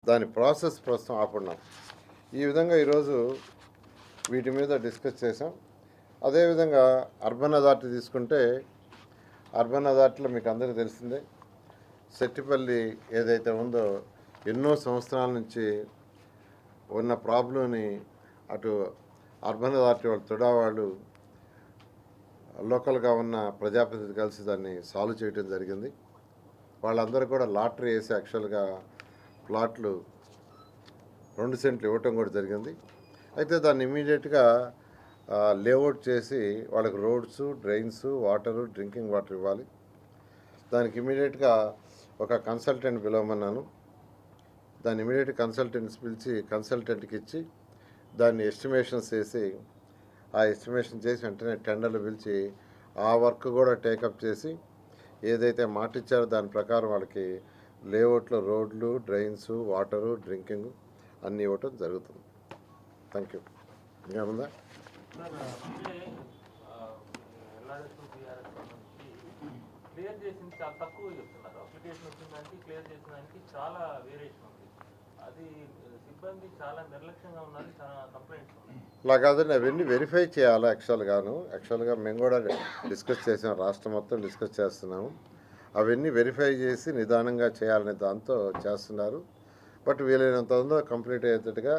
దాని ప్రాసెస్ ప్రస్తుతం ఆపున్నాం. ఈ విధంగా ఈరోజు వీటి మీద డిస్కస్ చేసాం. అదేవిధంగా అర్బన్ అథారిటీ తీసుకుంటే అర్బన్ అథారిటీలో మీకు అందరికీ తెలిసిందే, సెట్టిపల్లి ఏదైతే ఉందో ఎన్నో సంవత్సరాల నుంచి ఉన్న ప్రాబ్లంని అటు అర్బన్ అథారిటీ వాళ్ళు తుడా వాళ్ళు లోకల్గా ఉన్న ప్రజాప్రతినిధి కలిసి దాన్ని సాల్వ్ చేయడం జరిగింది. వాళ్ళందరూ కూడా లాటరీ వేసి యాక్చువల్గా ప్లాట్లు 2 సెంట్లు ఇవ్వటం కూడా జరిగింది. అయితే దాన్ని ఇమీడియట్గా లేఅవుట్ చేసి వాళ్ళకి roads, drains, water, drinking water ఇవ్వాలి. దానికి ఇమీడియట్గా ఒక కన్సల్టెంట్ పిలవమన్నాను. దాన్ని ఇమీడియట్ కన్సల్టెంట్స్ పిలిచి కన్సల్టెంట్కి ఇచ్చి దాన్ని ఎస్టిమేషన్స్ వేసి ఆ ఎస్టిమేషన్ చేసి వెంటనే టెండర్లు పిలిచి ఆ వర్క్ కూడా టేకప్ చేసి ఏదైతే మాట ఇచ్చారో దాని ప్రకారం వాళ్ళకి లేఅవుట్లో రోడ్లు, డ్రైన్స్, వాటరు, డ్రింకింగ్ అన్నీ ఇవ్వటం జరుగుతుంది. Thank you. ఇంకేముందా? క్లియర్ చేసింది చాలా తక్కువ చెప్తున్నారు. అప్లికేషన్ వచ్చిన దానికి క్లియర్ చేసిన దానికి చాలా వేరియేషన్ ఉంది. అది సిబ్బంది చాలా నిర్లక్ష్యంగా ఉన్నారు, చాలా కంప్లైంట్స్ ఉన్నాయి. ఇలా కాదండి, అవన్నీ వెరిఫై చేయాలి. యాక్చువల్గా మేము కూడా డిస్కస్ చేసాం, రాష్ట్రం మొత్తం డిస్కస్ చేస్తున్నాము. అవన్నీ వెరిఫై చేసి నిదానంగా చేయాలనే దాంతో చేస్తున్నారు. బట్ వీలైనంత కంప్లీట్ అయ్యేటట్టుగా